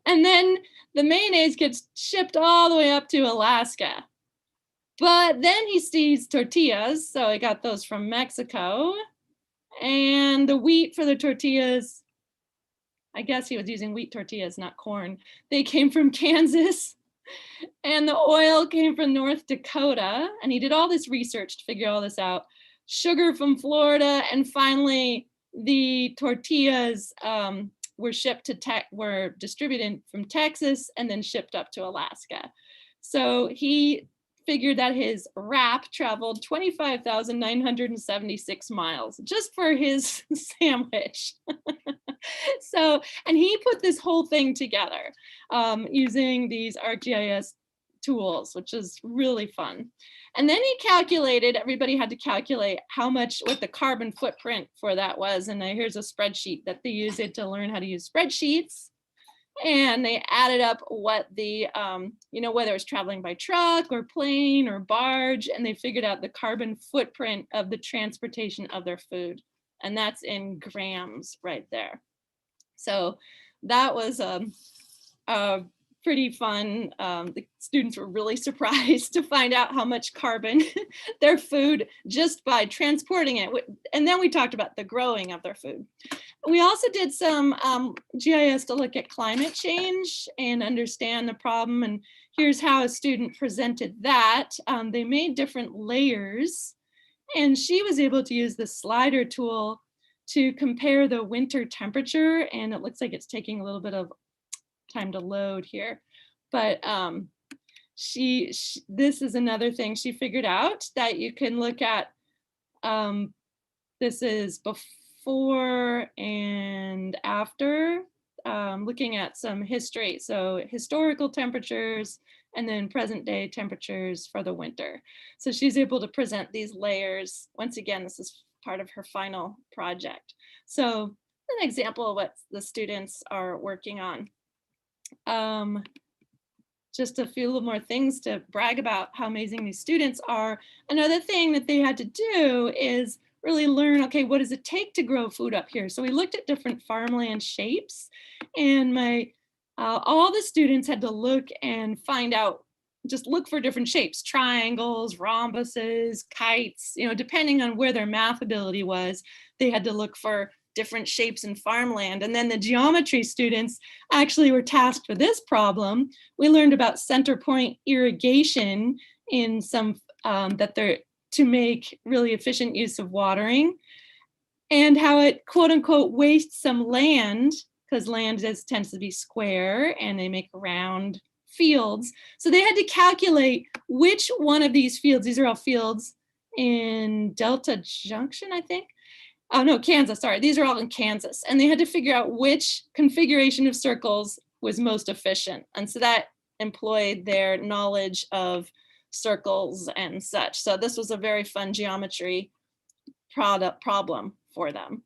Speaker 3: And then the mayonnaise gets shipped all the way up to Alaska. But then he sees tortillas. So I got those from Mexico. And the wheat for the tortillas, I guess he was using wheat tortillas, not corn. They came from Kansas. And the oil came from North Dakota. And he did all this research to figure all this out. Sugar from Florida. And finally, the tortillas were distributed from Texas and then shipped up to Alaska. So he figured that his wrap traveled 25,976 miles just for his sandwich. So, and he put this whole thing together using these ArcGIS tools, which is really fun. And then he calculated, everybody had to calculate what the carbon footprint for that was. And here's a spreadsheet that they use it to learn how to use spreadsheets. And they added up what the, whether it was traveling by truck or plane or barge, and they figured out the carbon footprint of the transportation of their food. And that's in grams right there. So that was pretty fun. The students were really surprised to find out how much carbon their food just by transporting it. And then we talked about the growing of their food. We also did some GIS to look at climate change and understand the problem. And here's how a student presented that. They made different layers, and she was able to use the slider tool to compare the winter temperature. And it looks like it's taking a little bit of time to load here, but this is another thing she figured out, that you can look at, this is before and after, looking at some history, so historical temperatures and then present day temperatures for the winter. So she's able to present these layers. Once again, this is part of her final project. So an example of what the students are working on. Just a few little more things to brag about how amazing these students are. Another thing that they had to do is really learn, okay, what does it take to grow food up here? So we looked at different farmland shapes, and my all the students had to look and find out, just look for different shapes, triangles, rhombuses, kites, depending on where their math ability was, they had to look for different shapes in farmland. And then the geometry students actually were tasked with this problem. We learned about center point irrigation in some, to make really efficient use of watering, and how it quote unquote wastes some land, because land tends to be square and they make round fields. So they had to calculate which one of these fields, these are all fields in Delta Junction, I think. Oh no, Kansas, sorry. These are all in Kansas. And they had to figure out which configuration of circles was most efficient. And so that employed their knowledge of circles and such. So this was a very fun geometry problem for them.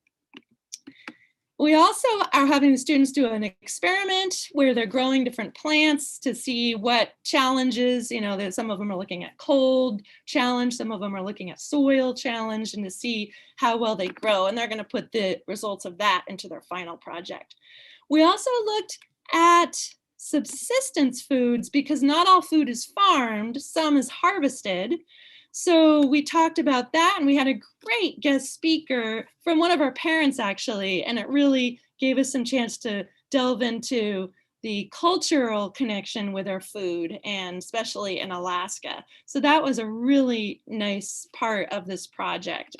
Speaker 3: We also are having the students do an experiment where they're growing different plants to see what challenges, some of them are looking at cold challenge, some of them are looking at soil challenge, and to see how well they grow. And they're going to put the results of that into their final project. We also looked at subsistence foods, because not all food is farmed, some is harvested. So we talked about that, and we had a great guest speaker from one of our parents, actually, and it really gave us some chance to delve into the cultural connection with our food, and especially in Alaska. So that was a really nice part of this project.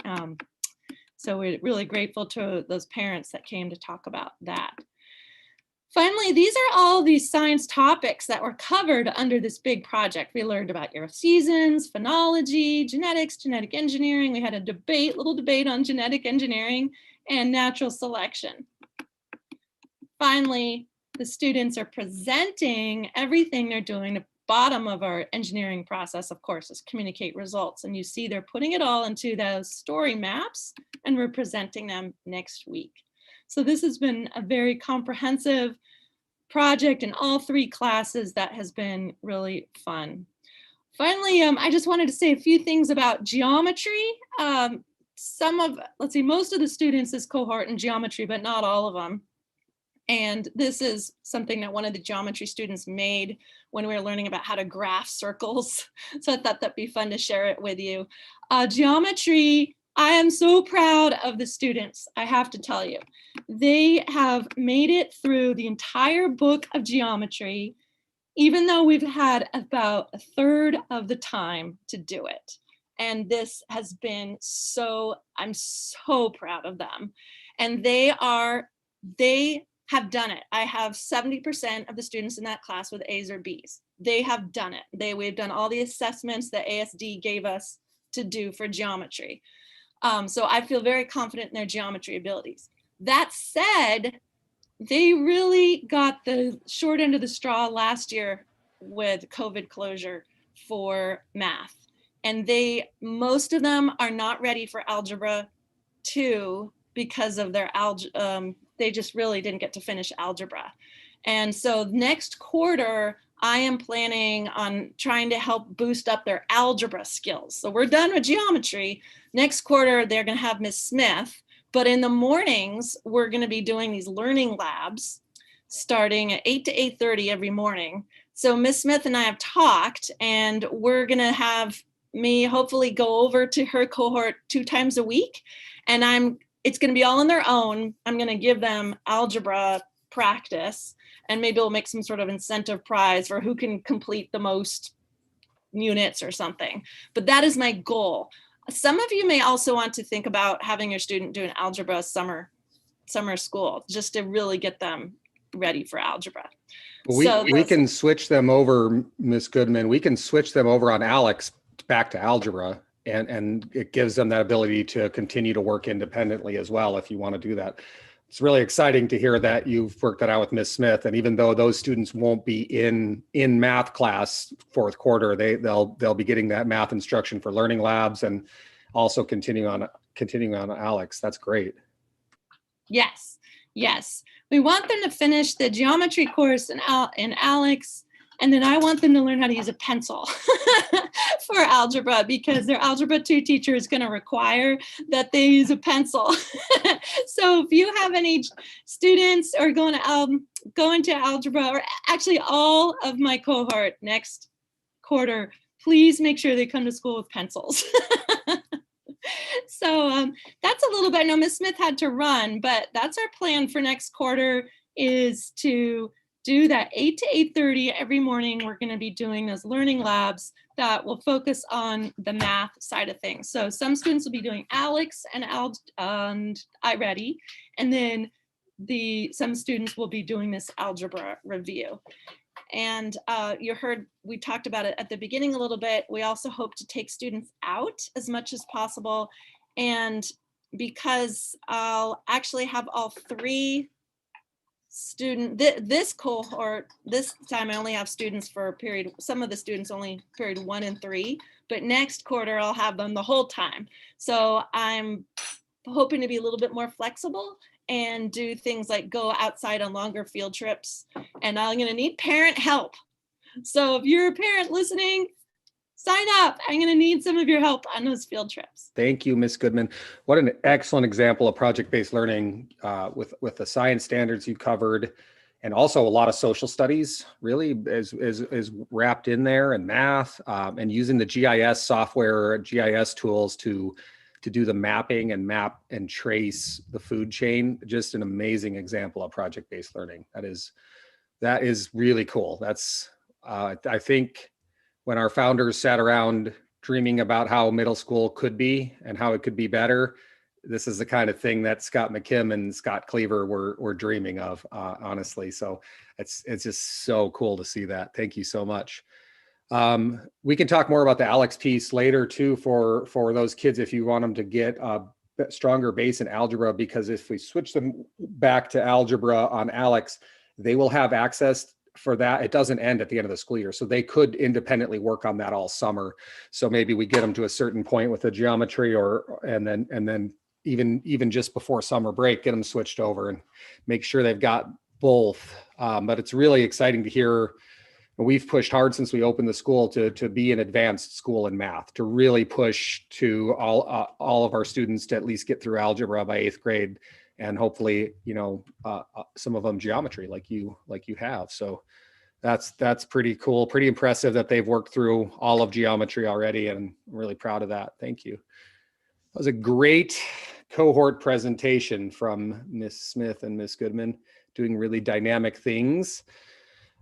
Speaker 3: So we're really grateful to those parents that came to talk about that. Finally, these are all these science topics that were covered under this big project. We learned about Earth seasons, phenology, genetics, genetic engineering. We had a little debate on genetic engineering and natural selection. Finally, the students are presenting everything they're doing. The bottom of our engineering process, of course, is communicate results. And you see they're putting it all into those story maps, and we're presenting them next week. So this has been a very comprehensive project in all 3 classes that has been really fun. Finally, I just wanted to say a few things about geometry. Most of the students this cohort in geometry, but not all of them. And this is something that one of the geometry students made when we were learning about how to graph circles. So I thought that'd be fun to share it with you. Geometry, I am so proud of the students, I have to tell you. They have made it through the entire book of geometry, even though we've had about a third of the time to do it. And this has been I'm so proud of them. And they have done it. I have 70% of the students in that class with A's or B's. They have done it. We've done all the assessments that ASD gave us to do for geometry. So I feel very confident in their geometry abilities. That said, they really got the short end of the straw last year with COVID closure for math. And most of them are not ready for Algebra 2 because of their they just really didn't get to finish algebra. And so next quarter, I am planning on trying to help boost up their algebra skills. So we're done with geometry. Next quarter, they're going to have Miss Smith, but in the mornings, we're going to be doing these learning labs starting at 8 to 8:30 every morning. So Miss Smith and I have talked, and we're going to have me hopefully go over to her cohort 2 times a week. And it's going to be all on their own. I'm going to give them algebra practice, and maybe we'll make some sort of incentive prize for who can complete the most units or something. But that is my goal. Some of you may also want to think about having your student do an algebra summer school, just to really get them ready for algebra.
Speaker 1: We can switch them over, Ms. Goodman. We can switch them over on Alex back to algebra, and it gives them that ability to continue to work independently as well if you want to do that. It's really exciting to hear that you've worked that out with Ms. Smith. And even though those students won't be in math class 4th quarter, they'll be getting that math instruction for learning labs and also continuing on Alex. That's great.
Speaker 3: Yes. We want them to finish the geometry course in Alex And then I want them to learn how to use a pencil for algebra, because their Algebra 2 teacher is going to require that they use a pencil. So if you have any students or going to algebra, or actually all of my cohort next quarter, please make sure they come to school with pencils. So that's a little bit. I know Ms. Smith had to run, but that's our plan for next quarter, is to do that 8 to 8:30 every morning. We're going to be doing those learning labs that will focus on the math side of things. So some students will be doing Alex and iReady, and then some students will be doing this algebra review. And you heard, we talked about it at the beginning a little bit. We also hope to take students out as much as possible. And because I'll actually have all 3 this cohort, this time I only have students for period, some of the students only period 1 and 3, but next quarter I'll have them the whole time. So I'm hoping to be a little bit more flexible and do things like go outside on longer field trips. And I'm going to need parent help. So if you're a parent listening, sign up. I'm going to need some of your help on those field trips.
Speaker 1: Thank you, Ms. Goodman. What an excellent example of project-based learning with the science standards you covered, and also a lot of social studies really is wrapped in there, and math, and using the GIS software, GIS tools to do the mapping and map and trace the food chain. Just an amazing example of project-based learning. That is really cool. That's I think when our founders sat around dreaming about how middle school could be and how it could be better, this is the kind of thing that Scott McKim and Scott Cleaver were dreaming of, honestly. So it's just so cool to see that. Thank you so much. We can talk more about the Alex piece later too, for those kids, if you want them to get a stronger base in algebra, because if we switch them back to algebra on Alex, they will have access for that. It doesn't end at the end of the school year, so they could independently work on that all summer. So maybe we get them to a certain point with the geometry, and then even just before summer break, get them switched over and make sure they've got both. But it's really exciting to hear. We've pushed hard since we opened the school to be an advanced school in math, to really push to all of our students to at least get through algebra by 8th grade, and hopefully, some of them geometry like you have. So that's pretty cool, pretty impressive that they've worked through all of geometry already, and I'm really proud of that. Thank you. That was a great cohort presentation from Ms. Smith and Ms. Goodman, doing really dynamic things.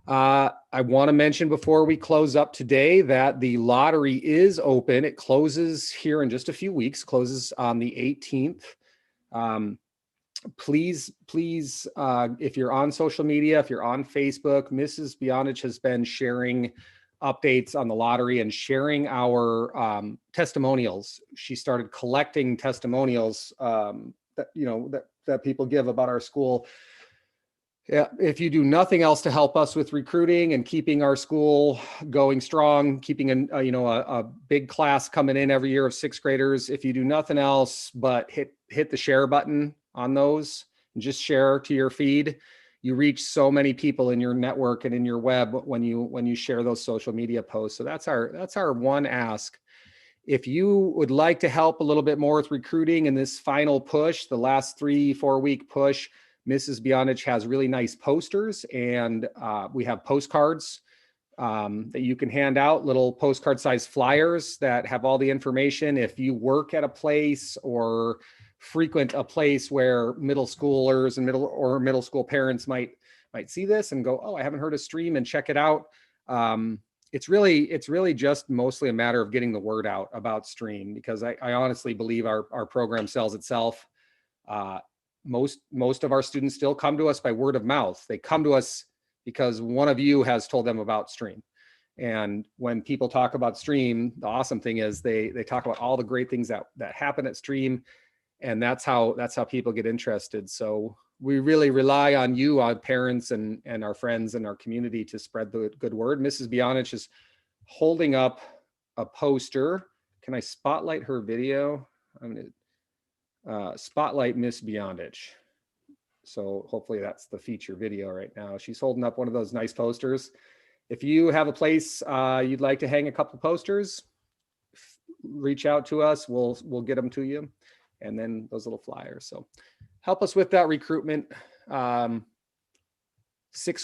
Speaker 1: I want to mention before we close up today that the lottery is open. It closes here in just a few weeks, closes on the 18th. Please, if you're on social media, if you're on Facebook, Mrs. Bionich has been sharing updates on the lottery and sharing our testimonials. She started collecting testimonials that people give about our school. Yeah, if you do nothing else to help us with recruiting and keeping our school going strong, keeping a big class coming in every year of 6th graders, if you do nothing else but hit the share button on those and just share to your feed, you reach so many people in your network and in your web when you share those social media posts. So that's our one ask. If you would like to help a little bit more with recruiting in this final push, the last 3-4 week push, Mrs. Bionich has really nice posters, and we have postcards that you can hand out, little postcard sized flyers that have all the information. If you work at a place or frequent a place where middle schoolers and middle school parents might see this and go, oh, I haven't heard of STrEAM, and check it out. It's really just mostly a matter of getting the word out about STrEAM, because I honestly believe our program sells itself. Most of our students still come to us by word of mouth. They come to us because one of you has told them about STrEAM. And when people talk about STrEAM, the awesome thing is they talk about all the great things that happen at STrEAM, and that's how people get interested. So we really rely on you, our parents and our friends and our community, to spread the good word. Mrs. Bionich is holding up a poster. Can I spotlight her video? I'm going to spotlight Miss Bionich. So hopefully that's the feature video right now. She's holding up one of those nice posters, If you have a place you'd like to hang a couple posters, reach out to us. We'll get them to you. And then those little flyers. So help us with that recruitment. 6th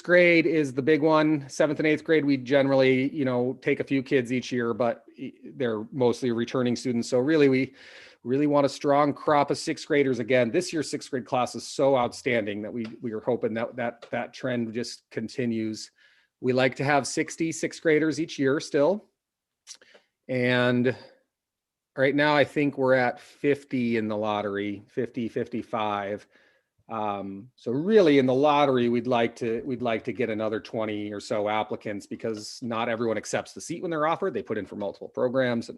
Speaker 1: grade is the big one. 7th and 8th grade, we generally, take a few kids each year, but they're mostly returning students. So really, we really want a strong crop of 6th graders. Again, this year's 6th grade class is so outstanding that we are hoping that trend just continues. We like to have 60 6th graders each year still. And right now, I think we're at 50 in the lottery, 50, 55. So really in the lottery, we'd like to get another 20 or so applicants, because not everyone accepts the seat when they're offered. They put in for multiple programs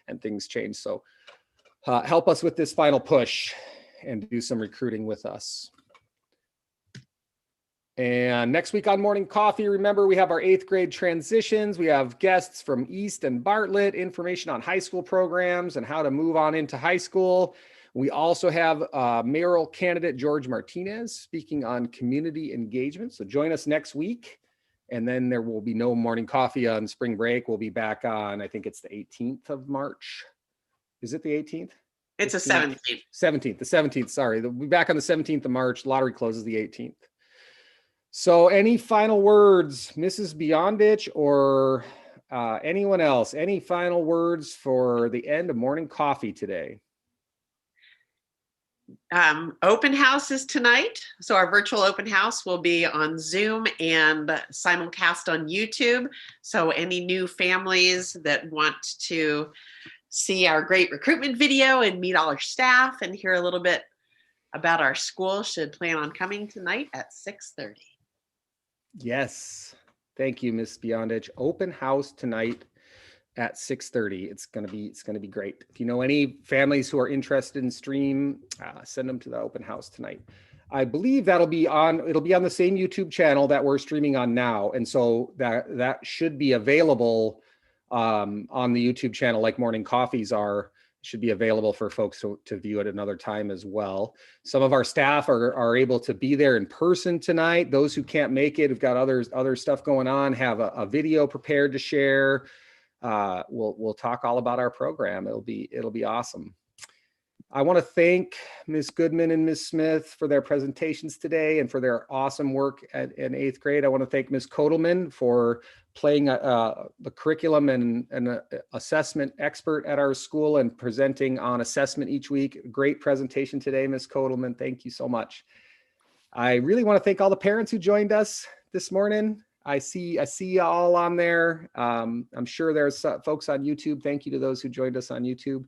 Speaker 1: and things change. So help us with this final push and do some recruiting with us. And next week on Morning Coffee, remember, we have our 8th grade transitions. We have guests from East and Bartlett, information on high school programs and how to move on into high school. We also have mayoral candidate George Martinez speaking on community engagement. So join us next week. And then there will be no Morning Coffee on spring break. We'll be back on, I think it's the 18th of March. Is it the 18th?
Speaker 2: It's the 17th.
Speaker 1: 17th, the 17th, sorry. We'll be back on the 17th of March. Lottery closes the 18th. So any final words, Mrs. Beyondich or anyone else? Any final words for the end of Morning Coffee today?
Speaker 2: Open house is tonight. So our virtual open house will be on Zoom and simulcast on YouTube. So any new families that want to see our great recruitment video and meet all our staff and hear a little bit about our school should plan on coming tonight at 6:30.
Speaker 1: Yes. Thank you, Ms. Beyondich. Open house tonight at 6:30. It's gonna be great. If you know any families who are interested in STrEAM, send them to the open house tonight. I believe it'll be on the same YouTube channel that we're streaming on now. And so that should be available on the YouTube channel, like Morning Coffees are. Should be available for folks to view at another time as well. Some of our staff are able to be there in person tonight. Those who can't make it, who've got other stuff going on, have a video prepared to share. We'll talk all about our program. It'll be awesome. I want to thank Ms. Goodman and Ms. Smith for their presentations today and for their awesome work in 8th grade. I want to thank Ms. Kotelman for playing the curriculum and assessment expert at our school and presenting on assessment each week. Great presentation today, Ms. Kotelman. Thank you so much. I really want to thank all the parents who joined us this morning. I see you all on there. I'm sure there's folks on YouTube. Thank you to those who joined us on YouTube.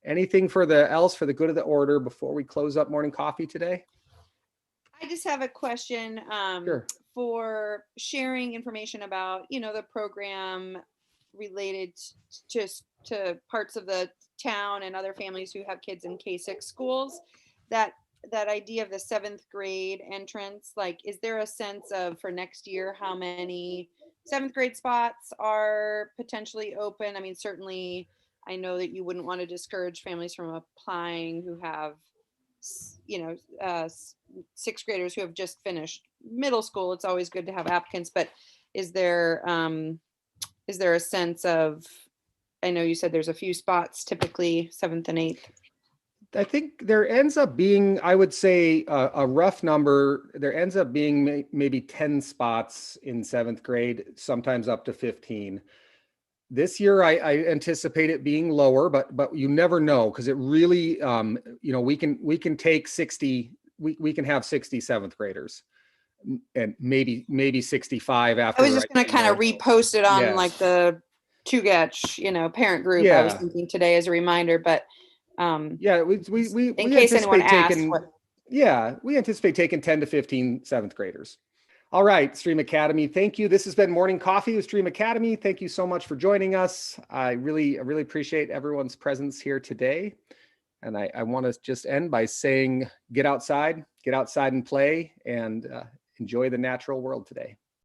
Speaker 1: Anything else for the good of the order before we close up Morning Coffee today?
Speaker 9: I just have a question
Speaker 1: Sure.
Speaker 9: for sharing information about, the program related to parts of the town and other families who have kids in K-6 schools. That idea of the 7th grade entrance, like, is there a sense of for next year how many 7th grade spots are potentially open? I mean, certainly I know that you wouldn't want to discourage families from applying who have, 6th graders who have just finished middle school. It's always good to have applicants, but is there a sense of, I know you said there's a few spots, typically 7th and 8th.
Speaker 1: I think there ends up being, I would say a rough number, there ends up being maybe 10 spots in 7th grade, sometimes up to 15. This year, I anticipate it being lower, but you never know, because it really, we can take 60, we can have 60 7th graders, and maybe 65 after.
Speaker 9: I was just going to kind of repost it on like the Chugach, parent group.
Speaker 1: Yeah.
Speaker 9: I was thinking today as a reminder, but
Speaker 1: we
Speaker 9: in case anyone asked.
Speaker 1: We anticipate taking 10 to 15 7th graders. All right, STrEAM Academy, thank you. This has been Morning Coffee with STrEAM Academy. Thank you so much for joining us. I really appreciate everyone's presence here today. And I want to just end by saying, get outside and play, and enjoy the natural world today.